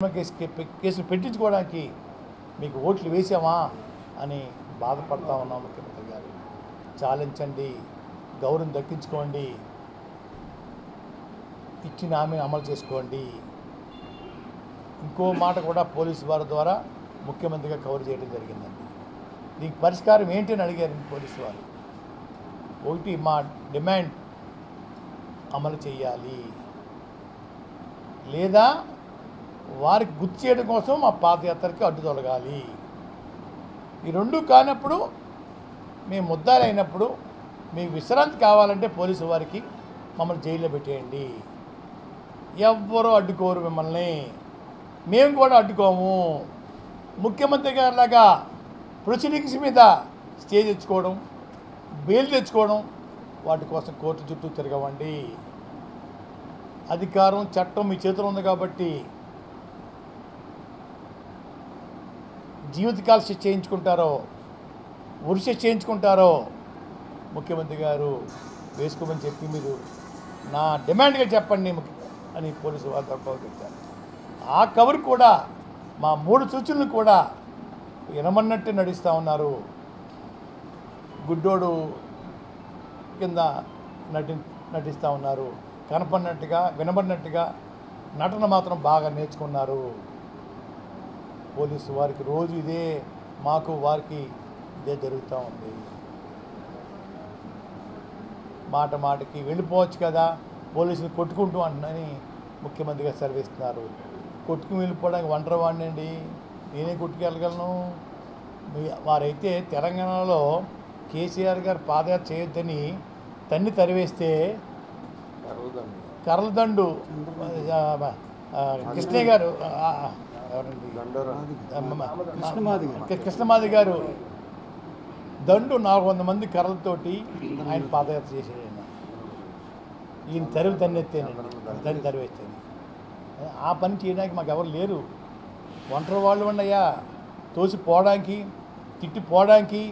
కేసులు పెట్టించుకోవడానికి మీకు ఓట్లు వేసామా అని బాధపడతా ఉన్నాం. ముఖ్యమంత్రి గారు చాలించండి, గౌరవం దక్కించుకోండి, ఇచ్చిన హామీని అమలు చేసుకోండి. ఇంకో మాట కూడా పోలీసు వారి ద్వారా ముఖ్యమంత్రిగా కవర్ చేయడం జరిగిందండి. దీనికి పరిష్కారం ఏంటి అని అడిగారు పోలీసు వారు. ఒకటి, మా డిమాండ్ అమలు చేయాలి, లేదా వారికి గుర్తు చేయడం కోసం మా పాదయాత్రకి అడ్డు తొలగాలి. ఈ రెండు కానప్పుడు మేము ముద్దాలు అయినప్పుడు మీకు విశ్రాంతి కావాలంటే పోలీసు వారికి మమ్మల్ని జైల్లో పెట్టేయండి. ఎవ్వరూ అడ్డుకోరు మిమ్మల్ని, మేము కూడా అడ్డుకోము. ముఖ్యమంత్రి గారిలాగా ప్రొసీడింగ్స్ మీద స్టే తెచ్చుకోవడం, బెయిల్ తెచ్చుకోవడం, వాటి కోసం కోర్టు చుట్టూ తిరగవండి. అధికారం చట్టం మీ చేతిలో ఉంది కాబట్టి జీవితకాల శిక్ష చేయించుకుంటారో, ఉరి శిక్ష చేయించుకుంటారో ముఖ్యమంత్రి గారు వేసుకోమని చెప్పి మీరు నా డిమాండ్గా చెప్పండి అని పోలీసు వారితో కవర్ పెట్టారు. ఆ కవర్ కూడా మా 3 సూచనలు కూడా వినమన్నట్టు నడుస్తూ ఉన్నారు. గుడ్డోడు కింద నటిస్తూ ఉన్నారు. కనపడినట్టుగా వినబడినట్టుగా నటన మాత్రం బాగా నేర్చుకున్నారు. పోలీసు వారికి రోజు ఇదే, మాకు వారికి ఇదే జరుగుతూ ఉంది. మాట మాటకి వెళ్ళిపోవచ్చు కదా, పోలీసులు కొట్టుకుంటూ అంటున్నాని ముఖ్యమంత్రి గారు సెలవిస్తున్నారు. కొట్టుకుని వెళ్ళిపోవడానికి ఒంటరి వాడినండి, నేనే కొట్టుకెళ్ళగలను. వారైతే తెలంగాణలో కేసీఆర్ గారు పాదయాత్ర చేయొద్దని తన్ని తరివేస్తే కర్రలదండు కృష్ణయ్య గారు, కృష్ణమాది గారు దండు 400 మంది కర్రలతోటి ఆయన పాదయాత్ర చేశాడు. ఈయన తరివి తన్నెత్తేనండి, తరివేస్తాను. ఆ పని చేయడానికి మాకు ఎవరు లేరు. ఒంటరి వాళ్ళు ఉన్నాయా, తోసిపోవడానికి, తిట్టిపోవడానికి,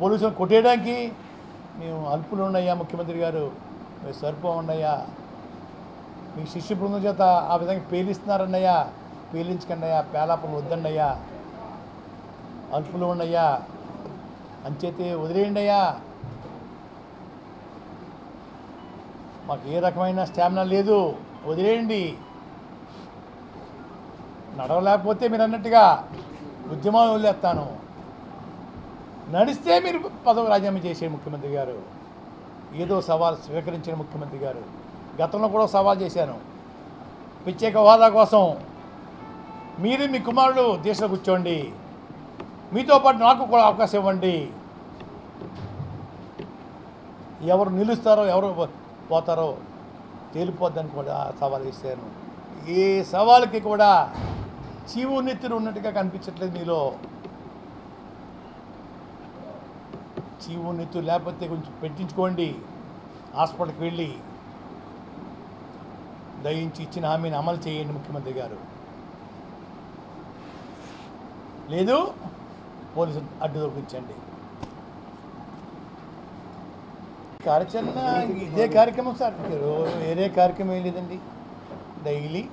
పోలీసులు కొట్టేయడానికి మేము అల్పులు ఉన్నాయా ముఖ్యమంత్రి గారు, మేము సరిపో ఉన్నాయా? మీ శిష్య బృందం చేత ఆ విధంగా పేలిస్తున్నారన్నయ్యా, పేలించకండియా, పేలాపలు వద్దండయ్యా, అల్పులు ఉన్నాయా, అంచేతే వదిలేయండి అయ్యా. మాకు ఏ రకమైన స్టామినా లేదు, వదిలేయండి. నడవలేకపోతే మీరు అన్నట్టుగా ఉద్యమాలు వదిలేస్తాను, నడిస్తే మీరు పదవి రాజీనామా చేసే ముఖ్యమంత్రి గారు. ఏదో సవాల్ స్వీకరించిన ముఖ్యమంత్రి గారు. గతంలో కూడా సవాల్ చేశాను, ప్రత్యేక హోదా కోసం మీరు మీ కుమారుడు దేశంలో కూర్చోండి, మీతో పాటు నాకు కూడా అవకాశం ఇవ్వండి. ఎవరు నిలుస్తారో ఎవరు పోతారో తేలిపోద్దని కూడా సవాల్ చేశాను. ఏ సవాలుకి కూడా చీవు నెత్తురు ఉన్నట్టుగా కనిపించట్లేదు మీలో. చీవు నెత్తురు లేకపోతే కొంచెం పెట్టించుకోండి, హాస్పిటల్కి వెళ్ళి దయించి ఇచ్చిన హామీని అమలు చేయండి ముఖ్యమంత్రి గారు. లేదు పోలీసు అడ్డు దొరికించండి. కార్యాచరణ ఇదే కార్యక్రమం సార్, వేరే కార్యక్రమం ఏం లేదండి. డైలీ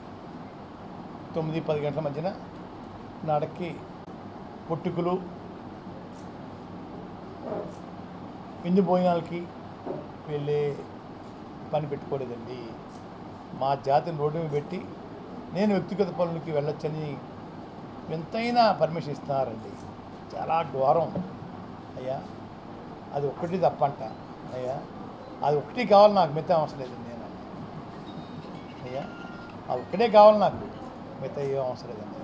9-10 గంటల మధ్యన నడక్కి పుట్టుకులు, విందు భోజనాలకి వెళ్ళే పని పెట్టుకోలేదండి. మా జాతిని రోడ్డు మీద పెట్టి నేను వ్యక్తిగత పనులకి వెళ్ళొచ్చని ఎంతైనా పర్మిషన్ ఇస్తున్నారండి. చాలా ఘోరం అయ్యా. అది ఒక్కటి తప్పంట అయ్యా, అది ఒకటి కావాలి నాకు, మిగతా అవసరం లేదండి. నేను అయ్యా అది ఒక్కటే కావాలి నాకు, మిగతా ఏం అవసరం లేదండి.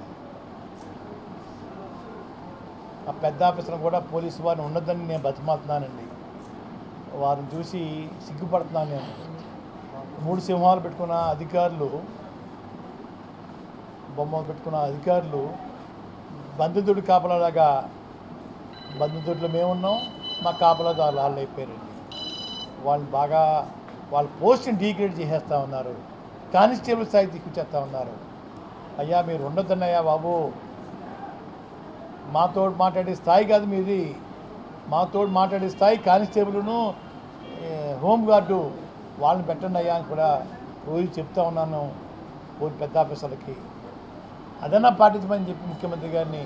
ఆ పెద్ద ఆఫీసర్లు కూడా పోలీసు వారిని ఉండొద్దని నేను బతిమాలుతున్నానండి. వారిని చూసి సిగ్గుపడుతున్నాను నేను. 3 సింహాలు పెట్టుకున్న అధికారులు, బొమ్మలు పెట్టుకున్న అధికారులు బంధుదుడి కాపలాగా, బంధుదుడిలో మేమున్నాం, మా కాపలాదారులు వాళ్ళు అయిపోయారండి. వాళ్ళు బాగా వాళ్ళ పోస్ట్ని డీగ్రేడ్ చేసేస్తూ ఉన్నారు, కానిస్టేబుల్ స్థాయి తీసుకొచ్చేస్తూ ఉన్నారు. అయ్యా మీరు ఉండొద్దన్నయ్యా బాబు, మాతో మాట్లాడే స్థాయి కాదు మీది. మాతో మాట్లాడే స్థాయి కానిస్టేబుల్ను, హోంగార్డు వాళ్ళని పెట్టండి అయ్యా అని కూడా రోజు చెప్తా ఉన్నాను పెద్ద ఆఫీసర్లకి. అదన్నా పాటించమని చెప్పి ముఖ్యమంత్రి గారిని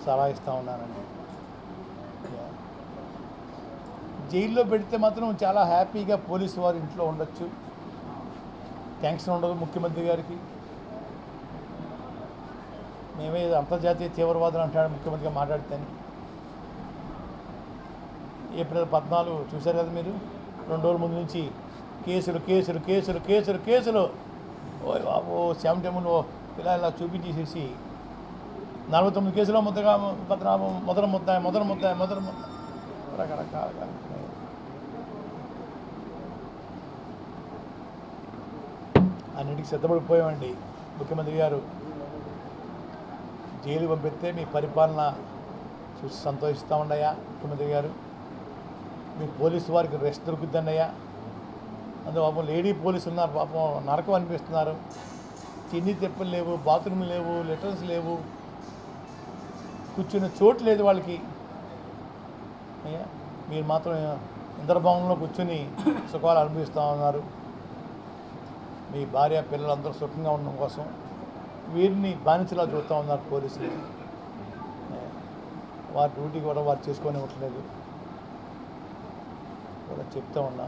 సలహా ఇస్తూ ఉన్నానండి. జైల్లో పెడితే మాత్రం చాలా హ్యాపీగా పోలీసు వారు ఇంట్లో ఉండొచ్చు, టెన్షన్ ఉండదు ముఖ్యమంత్రి గారికి. మేమే అంతర్జాతీయ తీవ్రవాదులు అంటాడు ముఖ్యమంత్రిగా మాట్లాడితేనే. ఏప్రిల్ 14 చూశారు కదా మీరు, 2 రోజుల ముందు నుంచి కేసులు కేసులు కేసులు కేసులు కేసులు ఓ శాంటెములు ఇలా చూపించేసేసి 49 కేసులో మొదటి ముద్దాయి రకరకాలుగా. అన్నిటికీ సిద్ధపడిపోయామండి. ముఖ్యమంత్రి గారు జైలు పంపిస్తే మీ పరిపాలన చూసి సంతోషిస్తూ ఉండయా ముఖ్యమంత్రి గారు. మీ పోలీసు వారికి రెస్ట్ దొరుకుతుందన్నయ్యా. అందులో పాపం లేడీ పోలీసు ఉన్నారు, పాపం నరకం అనిపిస్తున్నారు. తిండి తెప్పులు లేవు, బాత్రూమ్ లేవు, లెటర్స్ లేవు, కూర్చున్న చోటు లేదు వాళ్ళకి. అయ్యా మీరు మాత్రం ఇంద్రభవనంలో కూర్చొని సుఖాలు అనుభవిస్తూ ఉన్నారు. మీ భార్య పిల్లలందరూ సుఖంగా ఉండడం కోసం వీరిని బానిసలా చూస్తూ ఉన్నారు పోలీసులు. వారి డ్యూటీ కూడా వారు చేసుకొని ఇవ్వట్లేదు కూడా చెప్తూ ఉన్నా.